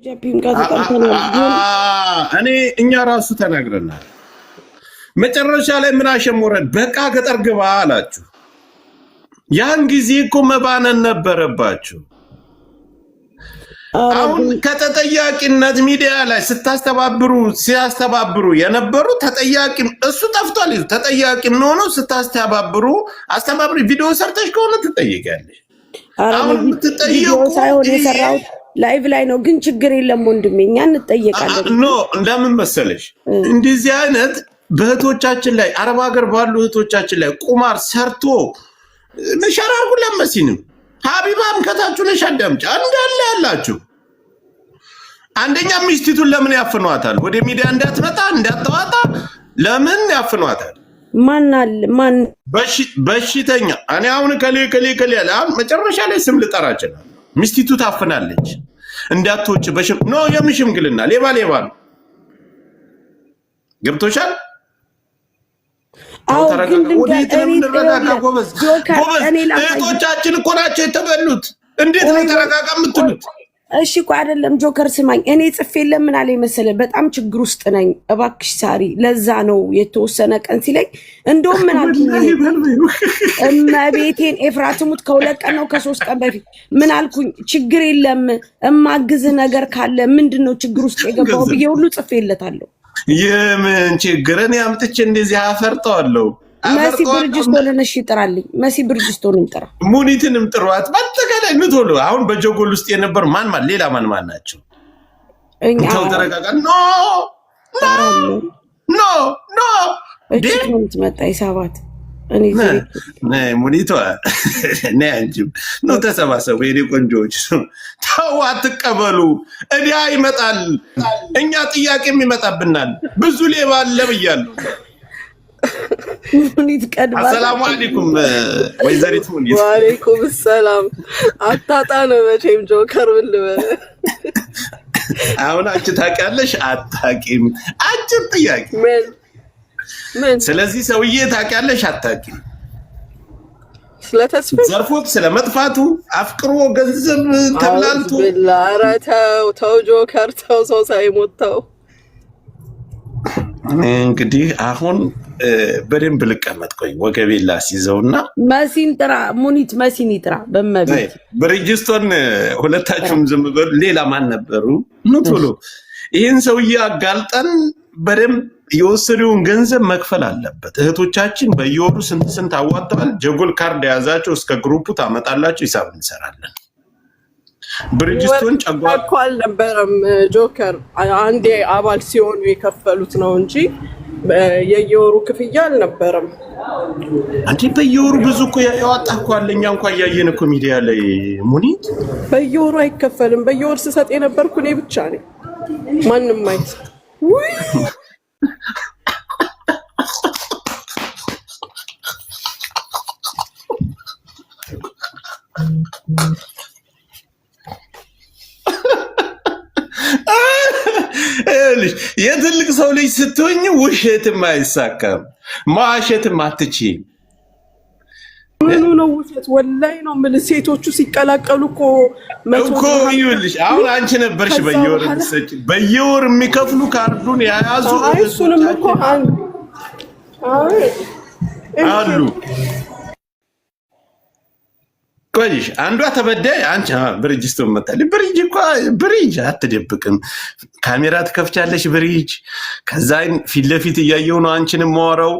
ጃፒም ጋር ተቀምጠናል ግን እኔ እኛ ራሱ ተናግረናል። መጨረሻ ላይ ምን አሸሞረን በቃ ገጠር ግባ አላችሁ። ያን ጊዜ እኮ መባነን ነበረባችሁ። አሁን ከተጠያቂነት ሚዲያ ላይ ሲያስተባብሩ የነበሩ ተጠያቂ እሱ ጠፍቷል። ተጠያቂ ሆኖ ስታስተባብሩ አስተባብሪ ቪዲዮ ሰርተሽ ከሆነ ትጠይቂያለሽ። አሁን ትጠይቁ ሳይሆን የሰራው ላይቭ ላይ ነው ግን ችግር የለም ወንድሜ እኛ እንጠየቃለን። ኖ እንደምን መሰለሽ እንደዚህ አይነት በእህቶቻችን ላይ አረብ ሀገር ባሉ እህቶቻችን ላይ ቁማር ሰርቶ ነሻራርጉ ለመሲንም ሀቢባም ከታችሁ ነሽ አዳምጫ እንዳለ ያላችሁ አንደኛ ሚስቲቱን ለምን ያፍኗታል? ወደ ሚዲያ እንዳትመጣ እንዳትዋጣ ለምን ያፍኗታል? ማን በሽተኛ እኔ አሁን ከሌ ያለ መጨረሻ ላይ ስም ልጠራ ይችላል። ሚስቲቱ ታፍናለች እንዳትወጭ ኖ የምሽምግልና ሌባ ነው። ገብቶሻል? ጎበዝ እህቶቻችን እኮ ናቸው የተበሉት። እንዴት ነው ተረጋጋ የምትሉት? እሺ እኮ አይደለም ጆከር ስማኝ፣ እኔ ጽፌ ለምን አለኝ መሰለህ በጣም ችግር ውስጥ ነኝ እባክሽ ሳሪ፣ ለዛ ነው የተወሰነ ቀን ሲለኝ እንደውም ምን አልኩኝ እመቤቴን ኤፍራትሙት ከ2 ቀን ነው ከ3 ቀን በፊት ምን አልኩኝ፣ ችግር የለም እማግዝ ነገር ካለ ምንድነው ችግር ውስጥ የገባው ብዬ ሁሉ ጽፌለታለሁ። የምን ችግርን ያምጥቼ እንደዚህ አፈርጠዋለሁ። መሲ ብርጅስቶንን እሺ ጥራልኝ፣ መሲ ብርጅስቶንን ጥራ፣ ሙኒትንም ጥሯት። በአጠቃላይ ምትወሉ አሁን በጆጎል ውስጥ የነበሩ ማን ሌላ ማን ናቸው? ሰው ተረጋጋ። ኖ እጅግ ነው የምትመጣ ይሳባት ሙኒቷ አንቺም ነው ተሰባሰቡ። የኔ ቆንጆዎች ተው አትቀበሉ። እዲያ ይመጣል፣ እኛ ጥያቄም ይመጣብናል። ብዙ ሌባ አለ ብያለሁ። ሙኒት ቀድማ አሰላሙ አለይኩም ወይዘሪት ሙኒት። ወአለይኩም ሰላም። አታጣ ነው መቼም ጆከር ምን ልበል። አሁን አንቺ ታውቂያለሽ አታውቂም? አጭር ጥያቄ ምን ስለዚህ ሰውዬ ታውቂያለሽ አታውቂም? ስለተስፋ ዘርፎት ስለመጥፋቱ አፍቅሮ ገንዘብ ተብላልቶ ኧረ ተው ጆከር ተው፣ ሰው ሳይሞት ተው። እንግዲህ አሁን በደንብ ልቀመጥ። ቆይ ወገቤን ላስይዘውና መሲን ጥራ፣ ሙኒት መሲን ይጥራ። በመቤት ብሪጅስቶን ሁለታችሁም ዝም በሉ። ሌላ ማን ነበሩ? ቶሎ ይህን ሰውዬ አጋልጠን በደንብ የወሰደውን ገንዘብ መክፈል አለበት። እህቶቻችን በየወሩ ስንት አዋጥተዋል። ጀጎል ካርድ የያዛቸው እስከ ግሩፑ ታመጣላችሁ፣ ሂሳብ እንሰራለን። ብሪጅስቶን ጨጓራኮ አልነበረም ጆከር፣ አንዴ አባል ሲሆኑ የከፈሉት ነው እንጂ የየወሩ ክፍያ አልነበረም። አንቺ በየወሩ ብዙ እኮ ያወጣ እኮ አለ። እኛ እንኳን እያየን እኮ ሚዲያ ላይ ሙኒት በየወሩ አይከፈልም። በየወሩ ስሰጥ የነበርኩ እኔ ብቻ ነኝ፣ ማንም አይሰጥ። የትልቅ ሰው ልጅ ስትሆኝ ውሸትም አይሳካም፣ ማዋሸትም አትችይም። ምኑ ነው ውሸት? ወላሂ ነው የምልህ። ሴቶቹ ሲቀላቀሉ እኮ ይኸውልሽ፣ አሁን አንቺ ነበርሽ በየወር የሚከፍሉ ካርዱን የያዙ እሱንም እኮ አሉ። ቆይሽ አንዷ ተበዳይ አንቺ ብሪጅስቶን መጣል። ብሪጅ አትደብቅም፣ ካሜራ ትከፍቻለሽ። ብሪጅ ከዛ ፊት ለፊት እያየው ነው አንቺንም ማወራው።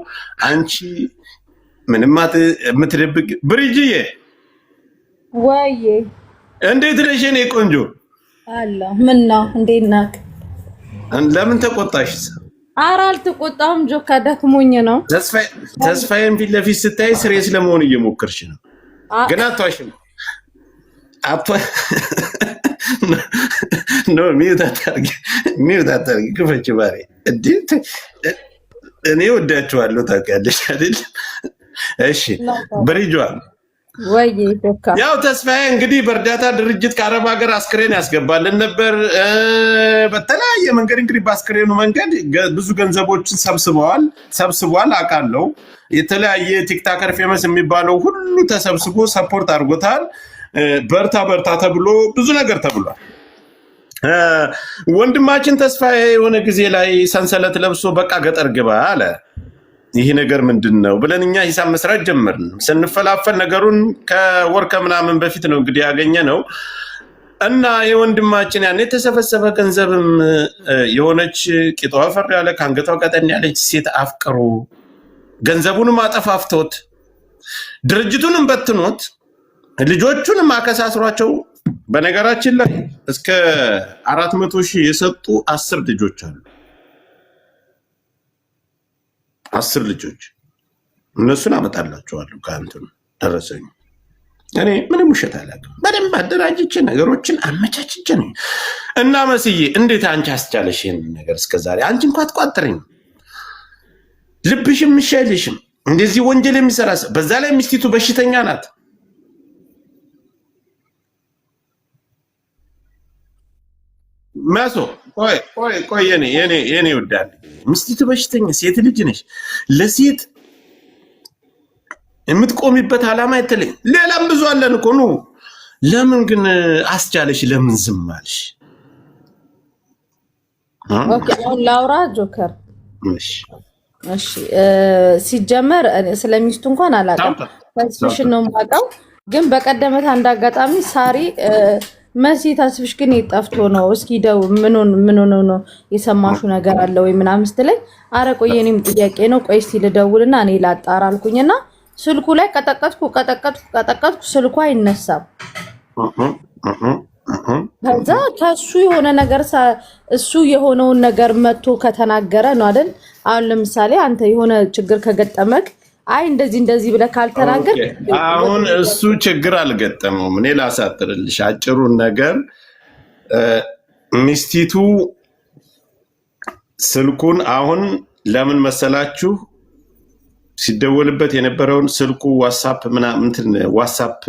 አንቺ ምንም የምትደብቅ ብሪጅዬ፣ ወይዬ እንዴት ነሽ የኔ ቆንጆ? አላ ምን ነው እንዴት ናት? ለምን ተቆጣሽ? ኧረ አልተቆጣሁም ጆካ፣ ደክሞኝ ነው። ተስፋዬን ፊት ለፊት ስታይ ስሬስ ለመሆን እየሞከርሽ ነው ግን አትዋሽም። ሚዩት አታርጊ፣ ክፈች ባሬ። እኔ ወዳችኋለሁ ታውቂያለሽ አይደል? እሺ ብሪጇ፣ ያው ተስፋዬ እንግዲህ በእርዳታ ድርጅት ከአረብ ሀገር አስክሬን ያስገባልን ነበር። በተለያየ መንገድ እንግዲህ በአስክሬኑ መንገድ ብዙ ገንዘቦችን ሰብስቧል አውቃለሁ። የተለያየ ቲክታከር ፌመስ የሚባለው ሁሉ ተሰብስቦ ሰፖርት አድርጎታል። በርታ ተብሎ ብዙ ነገር ተብሏል። ወንድማችን ተስፋዬ የሆነ ጊዜ ላይ ሰንሰለት ለብሶ በቃ ገጠር ግባ አለ። ይሄ ነገር ምንድነው ብለን እኛ ሂሳብ መስራት ጀመርን። ስንፈላፈል ነገሩን ከወር ከምናምን በፊት ነው እንግዲህ ያገኘነው እና የወንድማችን ያን የተሰበሰበ ገንዘብም የሆነች ቂጧ ፈር ያለ ከአንገቷ ቀጠን ያለች ሴት አፍቅሩ ገንዘቡንም አጠፋፍቶት ድርጅቱንም በትኖት ልጆቹንም አከሳስሯቸው። በነገራችን ላይ እስከ 400,000 የሰጡ 10 ልጆች አሉ። 10 ልጆች እነሱን አመጣላቸዋለሁ ከአንተም ደረሰኝ። እኔ ምንም ውሸት አላውቅም። በደንብ አደራጅቼ ነገሮችን አመቻችቼ ነው። እና መስዬ እንዴት አንቺ አስቻለሽ ይሄን ነገር እስከዛሬ? አንቺ እንኳን አትቋጥሪኝ፣ ልብሽም ይሻልሽም እንደዚህ ወንጀል የሚሰራ በዛ ላይ ሚስቲቱ በሽተኛ ናት። ማሶ ቆይ የኔ ወዳል ሚስቲቱ በሽተኛ ሴት ልጅ ነሽ። ለሴት የምትቆሚበት ዓላማ የተለየ ሌላም ብዙ አለን እኮ ነው። ለምን ግን አስቻለሽ? ለምን ዝም አልሽ? ኦኬ አሁን ላውራ ጆከር። እሺ ሲጀመር ስለሚስቱ እንኳን አላውቅም፣ ተስፍሽን ነው የማውቀው። ግን በቀደመት አንድ አጋጣሚ ሳሪ መሲ ተስፍሽ ግን የጠፍቶ ነው እስኪ ደው ምን ሆኖ ነው የሰማሹ ነገር አለ ወይ ምናምን ስትለኝ፣ አረ ቆይ የኔም ጥያቄ ነው ቆይ እስቲ ልደውልና እኔ ላጣራ አልኩኝና ስልኩ ላይ ቀጠቀጥኩ ስልኩ አይነሳም። ከዛ ከሱ የሆነ ነገር እሱ የሆነውን ነገር መጥቶ ከተናገረ ነው አይደል? አሁን ለምሳሌ አንተ የሆነ ችግር ከገጠመክ አይ እንደዚህ ብለህ ካልተናገር፣ አሁን እሱ ችግር አልገጠመውም። እኔ ላሳጥርልሽ አጭሩን ነገር ሚስቲቱ ስልኩን አሁን ለምን መሰላችሁ ሲደወልበት የነበረውን ስልኩ ዋትስአፕ ዋትስአፕ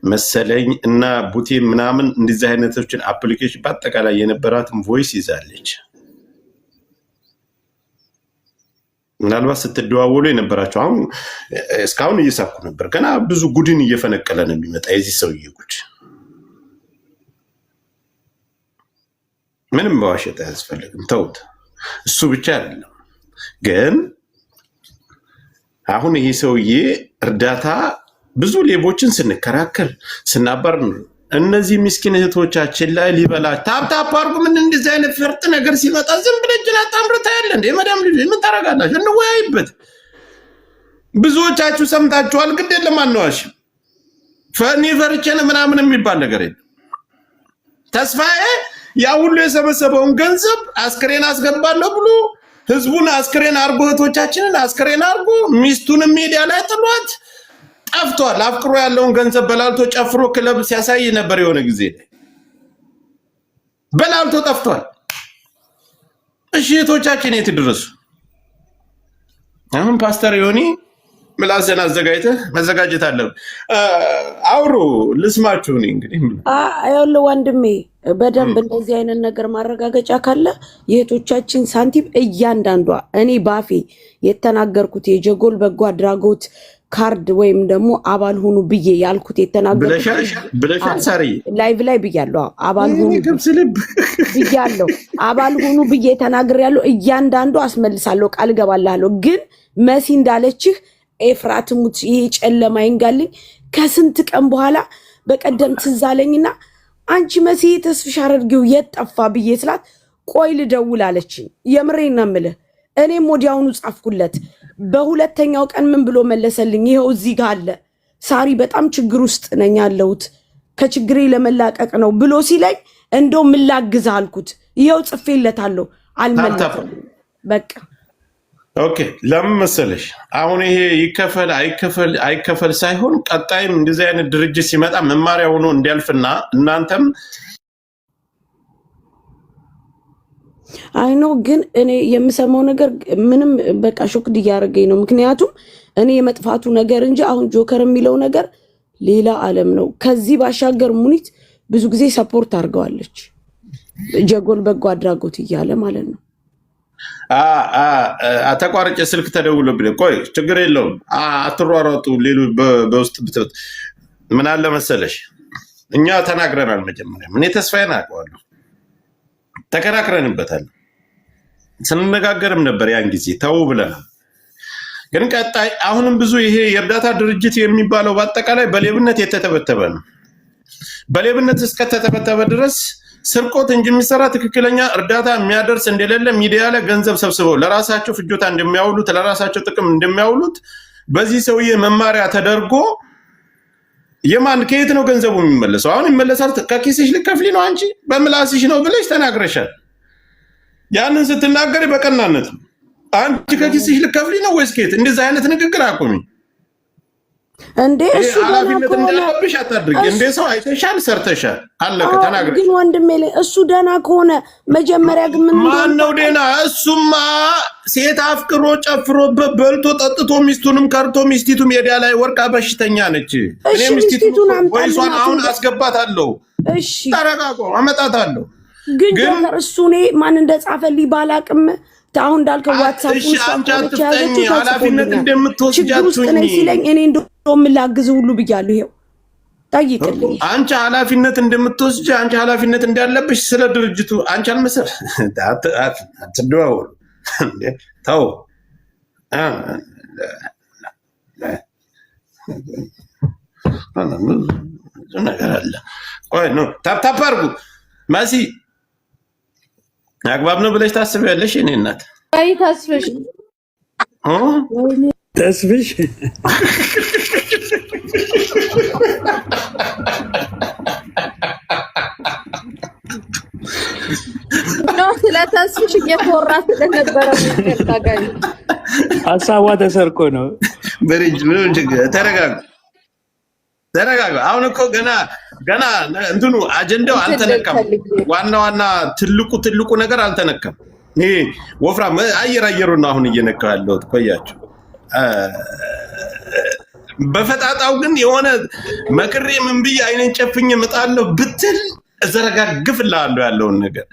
መሰለኝ እና ቡቴ ምናምን እንደዚህ አይነቶችን አፕሊኬሽን በአጠቃላይ የነበራትን ቮይስ ይዛለች። ምናልባት ስትደዋወሉ የነበራቸው አሁን እስካሁን እየሳኩ ነበር። ገና ብዙ ጉድን እየፈነቀለ ነው የሚመጣ የዚህ ሰውዬ ጉድ። ምንም መዋሸት አያስፈልግም፣ ተውት። እሱ ብቻ አይደለም ግን አሁን ይሄ ሰውዬ እርዳታ ብዙ ሌቦችን ስንከራከር ስናበር እነዚህ ምስኪን እህቶቻችን ላይ ሊበላ ታፕታፕ አርጉ። ምን እንደዚህ አይነት ፈርጥ ነገር ሲመጣ ዝም ብለህ ጅና ታምርታ ያለ እንደ መዳም ልጅ ምን ታረጋላችሁ? እንወያይበት። ብዙዎቻችሁ ሰምታችኋል። ግድ የለም አንዋሽ ፈኒ ፈርቸነ ምናምን የሚባል ነገር የለም። ተስፋዬ ያ ሁሉ የሰበሰበውን ገንዘብ አስክሬን አስገባለሁ ብሎ ህዝቡን አስክሬን አርጎ እህቶቻችንን አስክሬን አርጎ ሚስቱን ሚዲያ ላይ ጥሏት ጠፍቷል። አፍቅሮ ያለውን ገንዘብ በላልቶ ጨፍሮ ክለብ ሲያሳይ ነበር። የሆነ ጊዜ በላልቶ ጠፍቷል። እሺ እህቶቻችን የት ድረሱ? አሁን ፓስተር ዮኒ ምላስን አዘጋጅተህ መዘጋጀት አለብህ። አውሩ ልስማችሁ። እንግዲህ አይወለ ወንድሜ በደንብ እንደዚህ አይነት ነገር ማረጋገጫ ካለ የእህቶቻችን ሳንቲም እያንዳንዷ እኔ ባፌ የተናገርኩት የጀጎል በጎ አድራጎት ካርድ ወይም ደግሞ አባል ሁኑ ብዬ ያልኩት የተናገርኩት ብለሻል። ሳሪ ላይቭ ላይ ብያለሁ። አባል ሁኑ ብያለሁ። አባል ሁኑ ብዬ ተናግሬያለሁ። እያንዳንዱ አስመልሳለሁ፣ ቃል ገባላለሁ። ግን መሲ እንዳለችህ ኤፍራት ሙት ይሄ ጨለማ ይንጋልኝ ከስንት ቀን በኋላ በቀደም ትዝ አለኝና አንቺ መሲ ተስፍሽ አድርጊው የጠፋ ብዬ ስላት ቆይ ልደውል አለችኝ። የምሬን ነው የምልህ። እኔም ወዲያውኑ ጻፍኩለት። በሁለተኛው ቀን ምን ብሎ መለሰልኝ? ይኸው እዚህ ጋር አለ። ሳሪ በጣም ችግር ውስጥ ነኝ ያለሁት ከችግሬ ለመላቀቅ ነው ብሎ ሲለኝ እንደው ምን ላግዝህ አልኩት። ይኸው ጽፌለታለሁ። አልመለሰም። በቃ ኦኬ። ለምን መሰለሽ አሁን ይሄ አይከፈል ሳይሆን ቀጣይም እንደዚህ አይነት ድርጅት ሲመጣ መማሪያ ሆኖ እንዲያልፍና እናንተም አይኖ ግን እኔ የምሰማው ነገር ምንም በቃ ሾክድ እያደረገኝ ነው። ምክንያቱም እኔ የመጥፋቱ ነገር እንጂ አሁን ጆከር የሚለው ነገር ሌላ ዓለም ነው። ከዚህ ባሻገር ሙኒት ብዙ ጊዜ ሰፖርት አድርገዋለች ጀጎል በጎ አድራጎት እያለ ማለት ነው። ተቋርጬ ስልክ ተደውሎብኝ ቆይ ችግር የለውም አትሯሯጡ ሌሉ በውስጥ ብትት ምን አለ መሰለሽ እኛ ተናግረናል። መጀመሪያ እኔ ተስፋዬን አውቀዋለሁ ተከራክረንበታል። ስንነጋገርም ነበር ያን ጊዜ ተው ብለናል። ግን ቀጣይ አሁንም ብዙ ይሄ የእርዳታ ድርጅት የሚባለው በአጠቃላይ በሌብነት የተተበተበ ነው። በሌብነት እስከተተበተበ ድረስ ስርቆት እንጂ የሚሰራ ትክክለኛ እርዳታ የሚያደርስ እንደሌለ ሚዲያ ላይ ገንዘብ ሰብስበው ለራሳቸው ፍጆታ እንደሚያውሉት ለራሳቸው ጥቅም እንደሚያውሉት በዚህ ሰውዬ መማሪያ ተደርጎ የማን ከየት ነው ገንዘቡ የሚመለሰው? አሁን ይመለሳል። ከኪስሽ ልከፍሊ ነው አንቺ በምላስሽ ነው ብለሽ ተናግረሻል። ያንን ስትናገሪ በቀናነት ነው። አንቺ ከኪስሽ ልከፍሊ ነው ወይስ ከየት? እንደዚህ አይነት ንግግር አቁሚ እንዴ! እሱ ኃላፊነት እንዳለብሽ አታድርጊ። እንዴ ሰው አይተሻል፣ ሰርተሻል፣ አለቀ፣ ተናግረሽ። ግን ወንድሜ እሱ ደህና ከሆነ መጀመሪያ ግን ማን ነው ደህና? እሱማ ሴት አፍቅሮ ጨፍሮበት በልቶ ጠጥቶ ሚስቱንም ከርቶ ሚስቲቱ ሜዳ ላይ ወርቃ በሽተኛ ነች። እኔ ሚስቲቱን ወይሷን አሁን አስገባታለሁ። እሺ ተረጋጋ፣ አመጣታለሁ። ግን እሱ እኔ ማን እንደጻፈልኝ ባላቅም አሁን እንዳልከው ዋትስአፕ ውስጥ ኃላፊነት እንደምትወስጃቱኝ ሲለኝ እኔ እንደውም ላግዝ ሁሉ ብያለሁ። ይሄው ጠይቅልኝ። አንቺ ኃላፊነት እንደምትወስጂ አንቺ ኃላፊነት እንዳለብሽ ስለ ድርጅቱ አንቺ አልመሰል አትደዋወሉ። ተው ነገር አለ። ቆይ ነው ታፕታፕ አድርጉ ማሲ አግባብ ነው ብለሽ ታስቢያለሽ? እኔ እናት አይ ታስበሽ ተስብሽ ነው ስለታስብሽ እየተወራ ስለነበረ ታጋይ ሀሳቧ ተሰርቆ ነው። በሪጅ ምን ችግር? ተረጋጋ። አሁን እኮ ገና እንትኑ አጀንዳው አልተነካም። ዋና ትልቁ ነገር አልተነካም። ይሄ ወፍራም አየሩን አሁን እየነካው ያለው ቆያችሁ። በፈጣጣው ግን የሆነ መክሬ ምን ብዬ አይነን ጨፍኝ እመጣለሁ ብትል እዘረጋግፍልሃለሁ ያለውን ነገር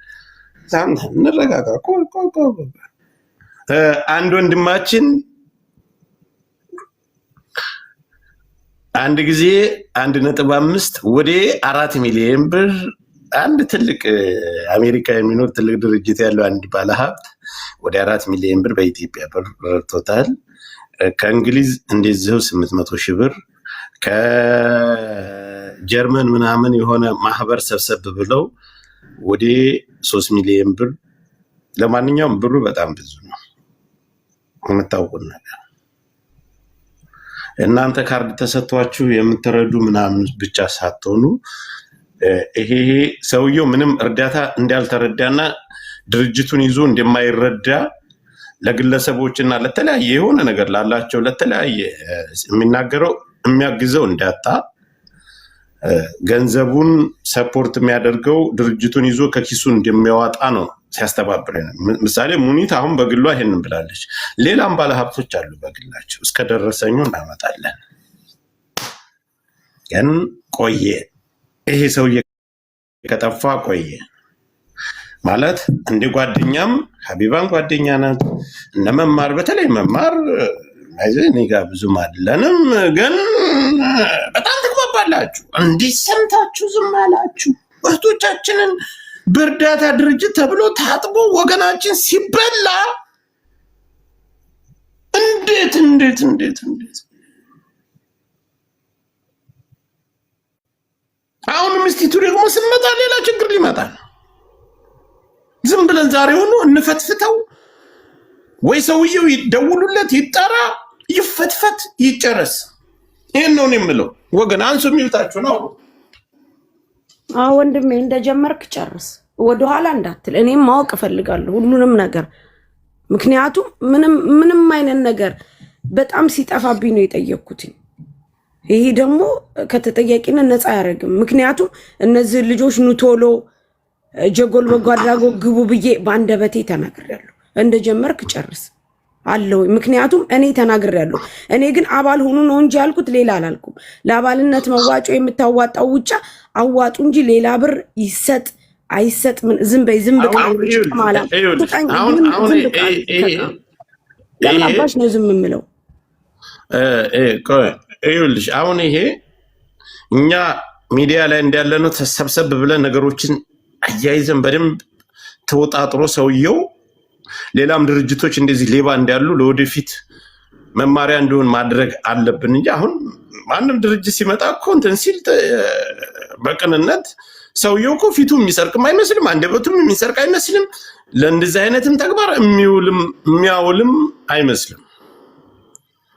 እንረጋጋ። አንድ ወንድማችን አንድ ጊዜ 1.5 ወደ 4 ሚሊዮን ብር አንድ ትልቅ አሜሪካ የሚኖር ትልቅ ድርጅት ያለው አንድ ባለሀብት ወደ 4 ሚሊዮን ብር በኢትዮጵያ ብር ረድቶታል። ከእንግሊዝ እንደዚሁ 800,000 ብር ከጀርመን ምናምን የሆነ ማህበር ሰብሰብ ብለው ወደ 3 ሚሊዮን ብር። ለማንኛውም ብሩ በጣም ብዙ ነው የምታውቁት ነገር። እናንተ ካርድ ተሰጥቷችሁ የምትረዱ ምናምን ብቻ ሳትሆኑ ይሄ ሰውየው ምንም እርዳታ እንዳልተረዳና ድርጅቱን ይዞ እንደማይረዳ ለግለሰቦችና ለተለያየ የሆነ ነገር ላላቸው ለተለያየ የሚናገረው የሚያግዘው እንዳጣ ገንዘቡን ሰፖርት የሚያደርገው ድርጅቱን ይዞ ከኪሱ እንደሚያወጣ ነው ሲያስተባብረ። ምሳሌ ሙኒት አሁን በግሏ ይሄንን ብላለች። ሌላም ባለሀብቶች አሉ በግላቸው እስከደረሰኙ እናመጣለን። ግን ቆየ ይሄ ሰውዬ ከጠፋ ቆየ ማለት እንደ ጓደኛም ሀቢባን ጓደኛ ናት። እነ መማር በተለይ መማር እኔ ጋር ብዙም አይደለንም፣ ግን በጣም ትግባባላችሁ። እንዲህ ሰምታችሁ ዝም አላችሁ። እህቶቻችንን በእርዳታ ድርጅት ተብሎ ታጥቦ ወገናችን ሲበላ እንዴት አሁን ሚስቲቱ ደግሞ ስመጣ ሌላ ችግር ሊመጣ ነው። ዝም ብለን ዛሬ ሆኖ እንፈትፍተው ወይ ሰውየው ይደውሉለት ይጠራ ይፈትፈት ይጨረስ። ይሄን ነው የምለው። ወገን አንሱ የሚውታችሁ ነው። ወንድሜ እንደጀመርክ ጨርስ፣ ወደኋላ እንዳትል። እኔም ማወቅ እፈልጋለሁ ሁሉንም ነገር። ምክንያቱም ምንም አይነት ነገር በጣም ሲጠፋብኝ ነው የጠየቅኩትኝ። ይሄ ደግሞ ከተጠያቂነት ነፃ አያደርግም። ምክንያቱም እነዚህ ልጆች ኑቶሎ ጀጎል በጎ አድራጎት ግቡ ብዬ በአንደበቴ ተናግሬያለሁ። እንደጀመርክ ጨርስ አለው። ምክንያቱም እኔ ተናግሬያለሁ። እኔ ግን አባል ሁኑ ነው እንጂ ያልኩት ሌላ አላልኩም። ለአባልነት መዋጮ የምታዋጣው ውጫ አዋጡ እንጂ ሌላ ብር ይሰጥ አይሰጥ ምን ዝም በይ ዝም ብቃ ማለት ያላባሽ ነው ዝም የምለው። ይኸውልሽ አሁን ይሄ እኛ ሚዲያ ላይ እንዳለ ነው ተሰብሰብ ብለን ነገሮችን አያይዘን በደንብ ተወጣጥሮ ሰውየው ሌላም ድርጅቶች እንደዚህ ሌባ እንዳሉ ለወደፊት መማሪያ እንዲሆን ማድረግ አለብን እንጂ አሁን ማንም ድርጅት ሲመጣ እኮ እንትን ሲል በቅንነት ሰውየው እኮ ፊቱ የሚሰርቅም አይመስልም፣ አንደበቱም የሚሰርቅ አይመስልም። ለእንደዚህ አይነትም ተግባር የሚያውልም አይመስልም።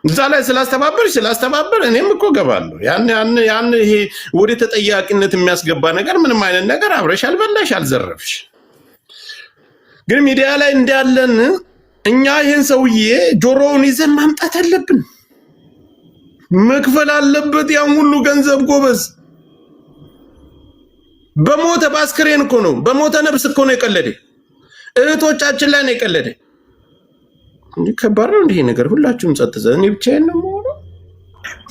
እዛ ላይ ስላስተባበር እኔም እኮ ገባለሁ። ያን ይሄ ወደ ተጠያቂነት የሚያስገባ ነገር ምንም አይነት ነገር አብረሽ አልበላሽ አልዘረፍሽ። ግን ሚዲያ ላይ እንዳለን እኛ ይሄን ሰውዬ ጆሮውን ይዘን ማምጣት አለብን። መክፈል አለበት ያን ሁሉ ገንዘብ ጎበዝ። በሞተ ባስክሬን እኮ ነው፣ በሞተ ነብስ እኮ ነው የቀለደ። እህቶቻችን ላይ ነው የቀለደ። እንዴ ከባድ ነው እንዲህ ነገር። ሁላችሁም ጸጥ ዘ እኔ ብቻዬን ነው የምሆነው።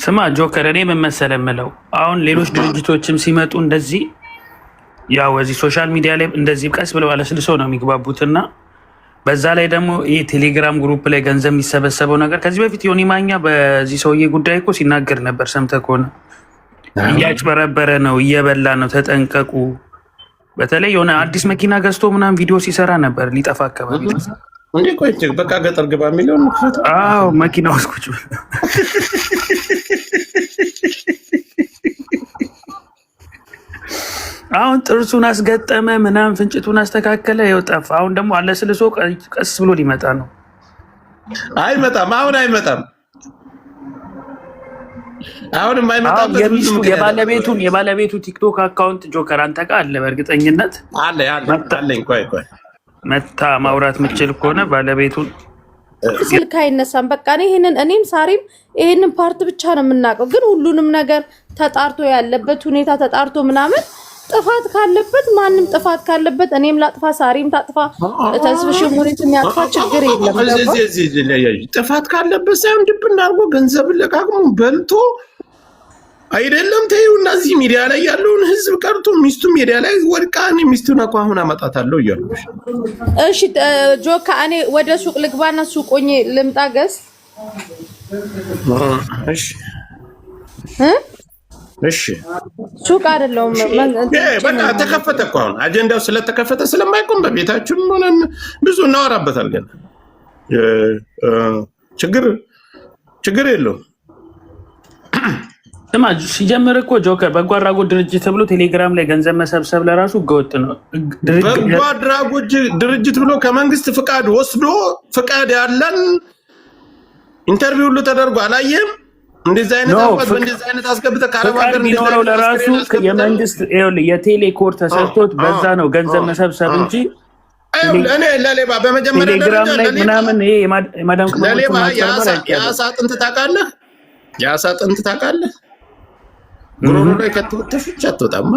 ስማ ጆከር፣ እኔ ምን መሰለህ የምለው አሁን ሌሎች ድርጅቶችም ሲመጡ እንደዚህ ያው እዚህ ሶሻል ሚዲያ ላይ እንደዚህ ቀስ ብለው አለስልሰው ነው የሚግባቡትና በዛ ላይ ደግሞ ይሄ ቴሌግራም ግሩፕ ላይ ገንዘብ የሚሰበሰበው ነገር ከዚህ በፊት ዮኒ ማኛ በዚህ ሰውዬ ጉዳይ እኮ ሲናገር ነበር። ሰምተህ ከሆነ እያጭበረበረ ነው፣ እየበላ ነው፣ ተጠንቀቁ። በተለይ የሆነ አዲስ መኪና ገዝቶ ምናምን ቪዲዮ ሲሰራ ነበር ሊጠፋ አካባቢ እንዴ። ቆይ በቃ ገጠር ግባ የሚለውን ምክፈት። አዎ መኪና ውስጥ ቁጭ አሁን ጥርሱን አስገጠመ ምናምን ፍንጭቱን አስተካከለ፣ ይኸው ጠፋ። አሁን ደግሞ አለስልሶ ቀስ ብሎ ሊመጣ ነው። አይመጣም፣ አሁን አይመጣም። አሁን የባለቤቱ ቲክቶክ አካውንት ጆከር አንተ ጋር አለ በእርግጠኝነት አለኝ። ቆይ መታ ማውራት የምትችል ከሆነ ባለቤቱን ስልክ አይነሳም። በቃ እኔም ሳሪም ይሄንን ፓርት ብቻ ነው የምናውቀው። ግን ሁሉንም ነገር ተጣርቶ ያለበት ሁኔታ ተጣርቶ ምናምን ጥፋት ካለበት ማንም ጥፋት ካለበት እኔም ላጥፋ ሳሪም ታጥፋ ተስብሽም ሁኔታ የሚያጥፋ ችግር የለም። ጥፋት ካለበት ሳይሆን ድብና አድርጎ ገንዘብ ለቃቅሞ በልቶ አይደለም ተይው። እና እዚህ ሚዲያ ላይ ያለውን ህዝብ ቀርቶ ሚስቱ ሚዲያ ላይ ወድቃ እኔ ሚስቱን እኮ አሁን አመጣታለሁ እያሉ። እሺ ጆካ እኔ ወደ ሱቅ ልግባና ሱቆኝ ልምጣ ገዝ። እሺ ሱቅ አይደለም በቃ ተከፈተ እኮ አሁን አጀንዳው ስለተከፈተ ስለማይቆም በቤታችን ሆነን ብዙ እናወራበታለን። ችግር የለውም። ስማ ሲጀምር እኮ ጆከር በጎ አድራጎት ድርጅት ተብሎ ቴሌግራም ላይ ገንዘብ መሰብሰብ ለራሱ ህገወጥ ነው። በጎ አድራጎት ድርጅት ብሎ ከመንግስት ፍቃድ ወስዶ ፍቃድ ያለን ኢንተርቪው ሁሉ ተደርጎ አላየም። እንደዚህ አይነት አስገብተህ ካረባ ሀገር የሚኖረው ለራሱ የመንግስት የቴሌኮር ተሰጥቶት በዛ ነው ገንዘብ መሰብሰብ እንጂ እኔ ለሌባ በመጀመሪያ ቴሌግራም ላይ ምናምን ይሄ የማዳም ለሌባ የአሳ አጥንት ታውቃለህ? የአሳ አጥንት ታውቃለህ? ጉሮሮ ላይ ከተወተፈች አትወጣማ።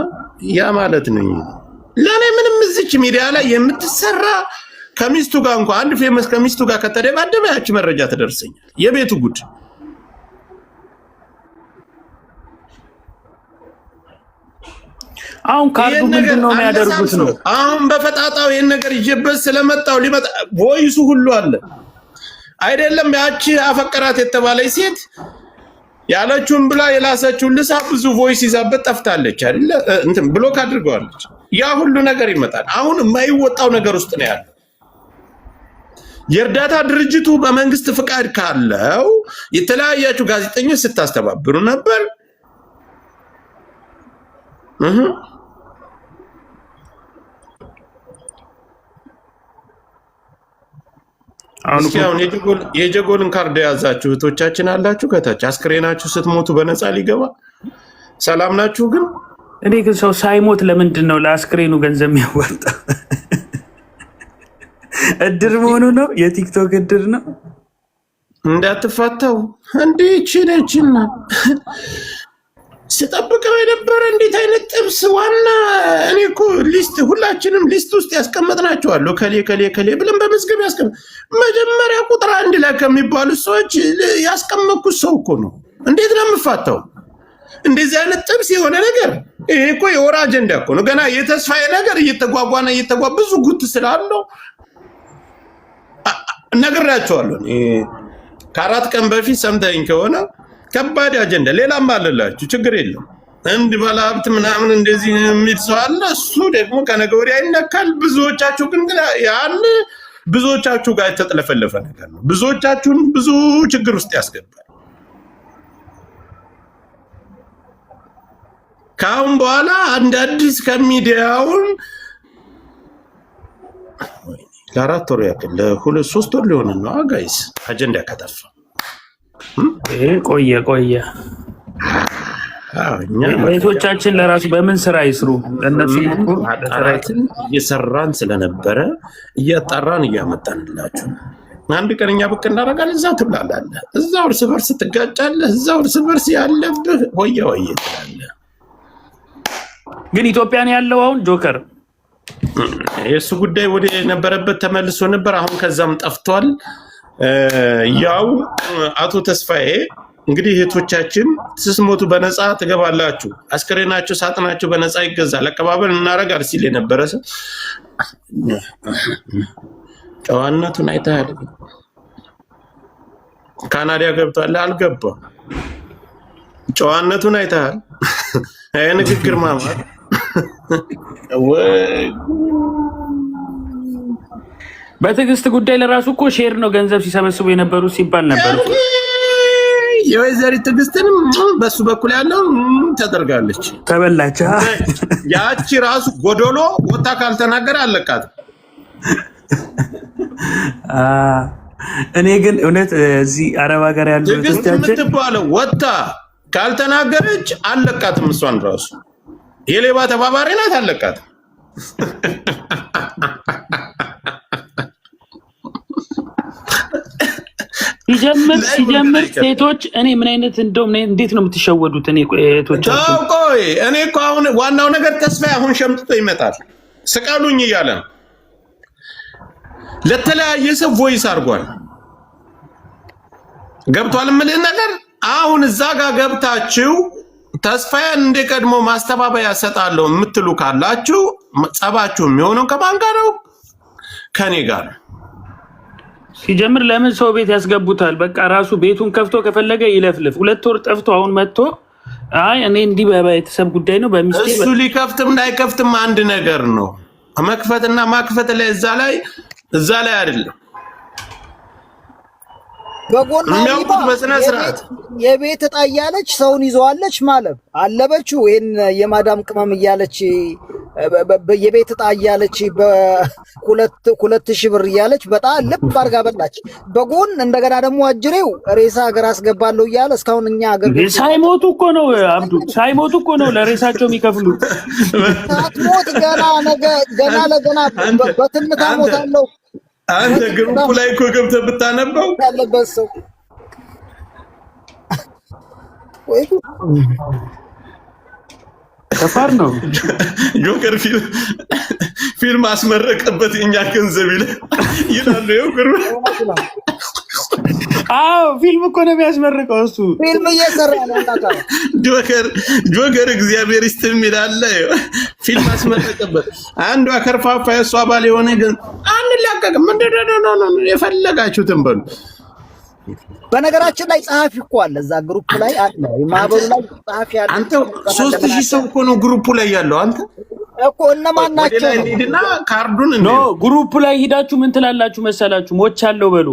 ያ ማለት ነው። ለኔ ምንም እዚች ሚዲያ ላይ የምትሰራ ከሚስቱ ጋር እንኳን አንድ ፌመስ ከሚስቱ ጋር ከተደባደበ ያቺ መረጃ ትደርሰኛል። የቤቱ ጉድ አሁን ካርዱ ምንድነው የሚያደርጉት ነው? አሁን በፈጣጣው ይሄን ነገር ይጀበስ ስለመጣው ሊመጣ ቮይሱ ሁሉ አለ አይደለም። ያቺ አፈቀራት የተባለች ሴት ያለችውን ብላ የላሰችውን ልሳ ብዙ ቮይስ ይዛበት ጠፍታለች አይደለ? እንትን ብሎክ አድርገዋለች። ያ ሁሉ ነገር ይመጣል። አሁን የማይወጣው ነገር ውስጥ ነው ያለው። የእርዳታ ድርጅቱ በመንግስት ፍቃድ ካለው የተለያያችሁ ጋዜጠኞች ስታስተባብሩ ነበር። አሁን የጀጎልን ካርድ የያዛችሁ እህቶቻችን አላችሁ ከታች አስክሬናችሁ ስትሞቱ በነፃ ሊገባ ሰላም ናችሁ። ግን እኔ ግን ሰው ሳይሞት ለምንድን ነው ለአስክሬኑ ገንዘብ የሚያዋጣ? እድር መሆኑ ነው? የቲክቶክ እድር ነው። እንዳትፋታው እንዴ ቺነችና ስጠብቀው የነበረ እንዴት አይነት ጥብስ ዋና እኔ እኮ ሊስት ሁላችንም ሊስት ውስጥ ያስቀመጥናቸዋለሁ ከሌ ብለን በመዝገብ ያስቀመጥ መጀመሪያ ቁጥር 1 ላይ ከሚባሉ ሰዎች ያስቀመጥኩት ሰው እኮ ነው። እንዴት ነው የምፋታው? እንደዚህ አይነት ጥብስ የሆነ ነገር ይሄ እኮ የወር አጀንዳ እኮ ነው። ገና የተስፋዬ ነገር እየተጓጓና ብዙ ጉት ስላለው ነግራቸዋለሁ። ከ4 ቀን በፊት ሰምተኝ ከሆነ ከባድ አጀንዳ ሌላም አለላችሁ፣ ችግር የለም። እንዲህ ባለሀብት ምናምን እንደዚህ የሚል ሰው አለ። እሱ ደግሞ ከነገ ወዲያ ይነካል። ብዙዎቻችሁ ግን ያን ብዙዎቻችሁ ጋር የተጠለፈለፈ ነገር ነው። ብዙዎቻችሁን ብዙ ችግር ውስጥ ያስገባል። ካሁን በኋላ አንድ አዲስ ከሚዲያውን ለአራት ወር ያክል ለሁለት ሶስት ወር ሊሆን ነው ጋይስ አጀንዳ ከተፋ ቆየ ቤቶቻችን ለራሱ በምን ስራ ይስሩ እነሱ እየሰራን ስለነበረ እያጣራን እያመጣንላችሁ አንድ ቀንኛ ብቅ እናደርጋለን። እዛው ትብላለህ፣ እዛው እርስ በርስ ትጋጫለህ፣ እዛው እርስ በርስ ያለብህ ወየ ትላለህ። ግን ኢትዮጵያን ያለው አሁን ጆከር የሱ ጉዳይ ወደ ነበረበት ተመልሶ ነበር። አሁን ከዛም ጠፍቷል። ያው አቶ ተስፋዬ እንግዲህ እህቶቻችን ስትሞቱ በነፃ ትገባላችሁ፣ አስከሬናችሁ ሳጥናችሁ በነፃ ይገዛል፣ አቀባበል እናደርጋለን ሲል የነበረ ሰው ጨዋነቱን አይተሃል። ካናዳ ገብቷል አልገባም? ጨዋነቱን አይተሃል? አይ ንግግር ማማር በትዕግስት ጉዳይ ለራሱ እኮ ሼር ነው ገንዘብ ሲሰበስቡ የነበሩ ሲባል ነበር። የወይዘሪት ትዕግስትንም በሱ በኩል ያለው ተደርጋለች፣ ተበላች። ያቺ ራሱ ጎዶሎ ወጣ ካልተናገረ አለቃት። እኔ ግን እውነት እዚህ አረብ ሀገር ያሉ ትዕግስት የምትባለው ወጣ ካልተናገረች አለቃትም። እሷን ራሱ የሌባ ተባባሪ ናት፣ አለቃትም። ሲጀምር ሴቶች እኔ ምን አይነት እንደውም እንዴት ነው የምትሸወዱት? እኔ እህቶቻችሁ ቆይ እኔ እኮ አሁን ዋናው ነገር ተስፋዬ አሁን ሸምጥቶ ይመጣል። ስቀሉኝ እያለ ነው። ለተለያየ ሰው ቮይስ አድርጓል። ገብቷል የምልህ ነገር አሁን እዛ ጋር ገብታችሁ ተስፋዬን እንደቀድሞ ማስተባበያ ሰጣለሁ የምትሉ ካላችሁ ጸባችሁ የሚሆነው ከማን ጋር ነው? ከኔ ጋር። ሲጀምር ለምን ሰው ቤት ያስገቡታል? በቃ ራሱ ቤቱን ከፍቶ ከፈለገ ይለፍልፍ። 2 ወር ጠፍቶ አሁን መጥቶ አይ እኔ እንዲህ በቤተሰብ ጉዳይ ነው በሚስቴ እሱ ሊከፍትም እንዳይከፍትም አንድ ነገር ነው። መክፈትና ማክፈት ላይ እዛ ላይ አይደለም የሚያውቁት በስነ ስርዓት የቤት ዕጣ እያለች ሰውን ይዘዋለች ማለት አለበችው። ይሄን የማዳም ቅመም እያለች የቤት ዕጣ እያለች በ2,000 ብር እያለች በጣም ልብ አድርጋ በላች። በጎን እንደገና ደግሞ አጅሬው ሬሳ ሀገር አስገባለሁ እያለ እስካሁን እኛ ሀገር ሳይሞቱ እኮ ነው አብዱ፣ ሳይሞቱ እኮ ነው ለሬሳቸው የሚከፍሉት። ሳትሞት ገና ለገና በትንታ ሞታለሁ። አንተ ግሩፕ ላይ እኮ ገብተህ ብታነበው ያለበት ሰው ወይ ከፋር ነው። ጆከር ፊልም አስመረቀበት እኛ ገንዘብ ይላል። ይኸው ግሩፕ ፊልም እኮ ነው የሚያስመርቀው እሱ ፊልም እየሰራ ነው። ጆከር እግዚአብሔር ይስጥም ይላል። ፊልም አስመረቀበት። አንዷ ከርፋፋ የእሱ አባል የሆነ ግን አንላቀቅም ነው የፈለጋችሁትን በሉ። በነገራችን ላይ ጸሐፊ እኮ አለ እዛ ግሩፕ ላይ አለ፣ ማህበሩ ላይ ጸሐፊ አለ። አንተ 3000 ሰው እኮ ነው ግሩፕ ላይ ያለው። አንተ እኮ እነማን ናቸው? እንሂድና ካርዱን ኖ ግሩፕ ላይ ሂዳችሁ ምን ትላላችሁ መሰላችሁ? ሞቻለሁ በሉ፣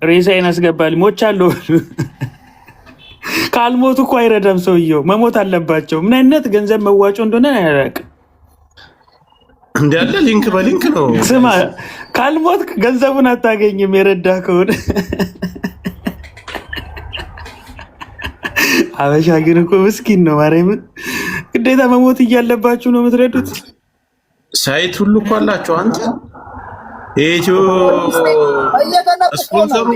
ሬሳዬን አስገባል፣ ሞቻለሁ በሉ። ካልሞቱ እኮ አይረዳም ሰውየው፣ መሞት አለባቸው። ምን አይነት ገንዘብ መዋጮ እንደሆነ አያውቅም። እንዳለ ሊንክ በሊንክ ነው። ስማ ካልሞት ገንዘቡን አታገኝም የረዳ ከሆነ። አበሻ ግን እኮ ምስኪን ነው። ማርያምን ግዴታ መሞት እያለባችሁ ነው የምትረዱት። ሳይት ሁሉ እኮ አላችሁ። አንተ ኢትዮ ስፖንሰሩ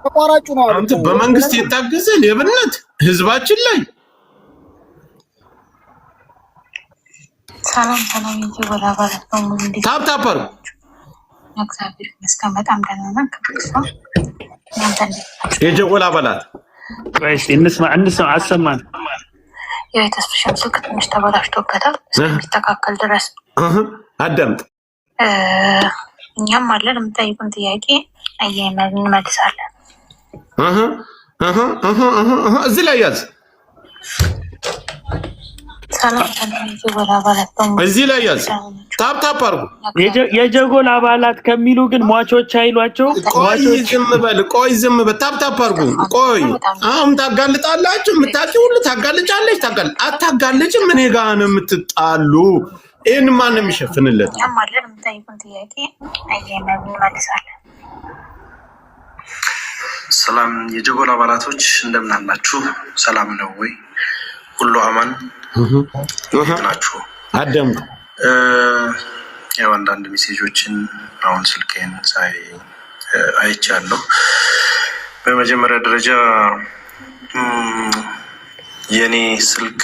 ተቋራጩ ነው። አንተ በመንግስት የታገዘ ሌብነት ህዝባችን ላይ ሰላም ሰላም እንጂ ወላ ባለት ነው እንዴ? ታፕታፐር እግዚአብሔር ይመስገን በጣም ደህና ነን። ከክርስቶስ የጀጎላ አባላት ወይስ እንስማ አሰማን። የተስፍሽን ስልክ ትንሽ ተበላሽቶበታል እስከሚስተካከል ድረስ አዳምጥ። እኛም አለን የምጠይቁን ጥያቄ እንመልሳለን። እዚህ ላይ ያዝ እዚህ ላይ ያዝ ታፕ አርጉ። የጀጎል አባላት ከሚሉ ግን ሟቾች አይሏቸው። ቆይ ዝም በል ታፕ አርጉ። ቆይ አሁን ታጋልጣላችሁ። የምታውቂው ሁሉ ታጋልጫለች። አታጋልጭም። እኔ ጋር ነው የምትጣሉ። ይሄን ማን ነው የሚሸፍንለት? ሰላም የጀጎል አባላቶች እንደምን አላችሁ? ሰላም ነው ወይ? ሁሉ አማን ናችሁ? አደምኩ ያው አንዳንድ ሜሴጆችን አሁን ስልኬን ሳይ አይቻለሁ። በመጀመሪያ ደረጃ የኔ ስልክ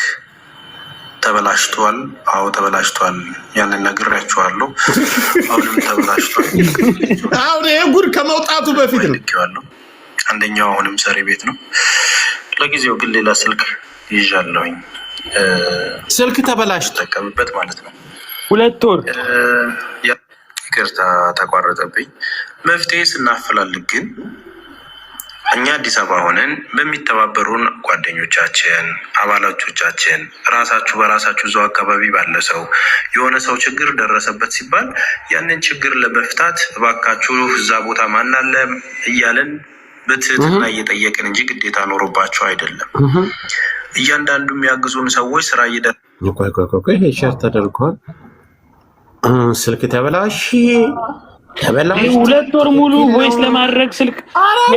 ተበላሽቷል። አዎ ተበላሽቷል። ያንን ነግሬያችኋለሁ። አሁንም ተበላሽቷል። አሁን ይሄ ጉድ ከመውጣቱ በፊት ነው። አንደኛው አሁንም ሰሪ ቤት ነው። ለጊዜው ግን ሌላ ስልክ ይዣለሁኝ። ስልክ ተበላሽቶ ተጠቀምበት ማለት ነው። 2 ወር ይቅርታ ተቋረጠብኝ። መፍትሄ ስናፈላልግ ግን እኛ አዲስ አበባ ሆነን በሚተባበሩን ጓደኞቻችን፣ አባላቶቻችን ራሳችሁ በራሳችሁ እዛው አካባቢ ባለ ሰው የሆነ ሰው ችግር ደረሰበት ሲባል ያንን ችግር ለመፍታት እባካችሁ እዛ ቦታ ማን አለ እያለን በትህትና እየጠየቅን እንጂ ግዴታ ኖሮባቸው አይደለም። እያንዳንዱ የሚያግዙን ሰዎች ስራ ይሄ ሸር ተደርጓል። ስልክ ተበላሽ 2 ወር ሙሉ ቮይስ ለማድረግ ስልክ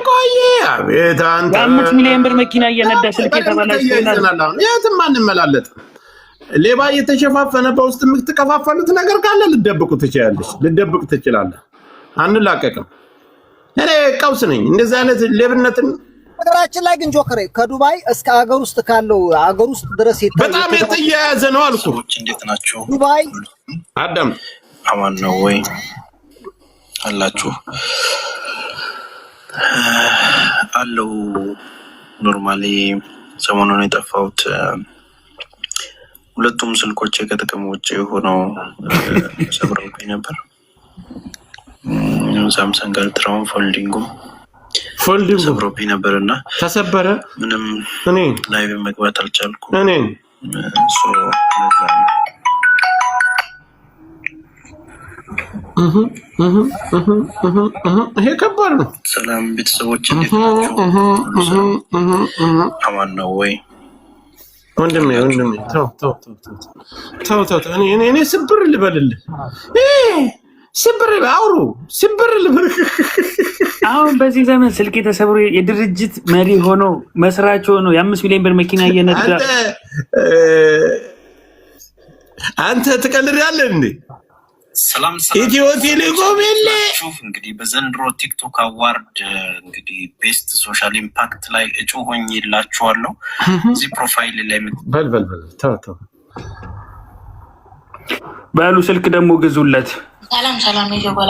ቆይ አቤት አንተ 5 ሚሊዮን ብር መኪና እየነዳ ስልክ ተበላሽ ይላል። የትም አንመላለጥ። ሌባ እየተሸፋፈነ በውስጥ የምትከፋፈሉት ነገር ካለ ልደብቁ ትችላለህ። አንላቀቅም። እኔ ቀውስ ነኝ እንደዚህ አይነት ሌብነትን። ነገራችን ላይ ግን ጆከሬ ከዱባይ እስከ አገር ውስጥ ካለው አገር ውስጥ ድረስ በጣም የተያያዘ ነው አልኩ። እንዴት ናችሁ? ዱባይ አዳም አማን ነው ወይ አላችሁ? አለው ኖርማሊ ሰሞኑን የጠፋሁት ሁለቱም ስልኮቼ ከጥቅም ውጭ ሆነው ሰብረውብኝ ነበር። ሳምሰንግ አልትራውን ፎልዲንጉ ሰብሮብኝ ነበር እና ተሰበረ። ምንም ላይቭ መግባት አልቻልኩም። ይሄ ከባድ ነው። ሰላም ቤተሰቦች እንዴት ናቸው? አማን ነው ወይ? ወንድሜ ተው እኔ ስብር ልበልልህ። ስብር አውሩ ስብር ልበል። አሁን በዚህ ዘመን ስልክ ተሰብሮ የድርጅት መሪ ሆኖ መስራች ሆኖ የ5 ሚሊዮን ብር መኪና እየነዳ አንተ ትቀልዳለህ እንዴ? ሰላም ኢትዮ ቴሌኮም የለ እንግዲህ በዘንድሮ ቲክቶክ አዋርድ እንግዲህ ቤስት ሶሻል ኢምፓክት ላይ እጩ ሆኜላችኋለሁ። እዚህ ፕሮፋይል ላይ በል ተው በሉ ስልክ ደግሞ ግዙለት። ሰላም የጀጎል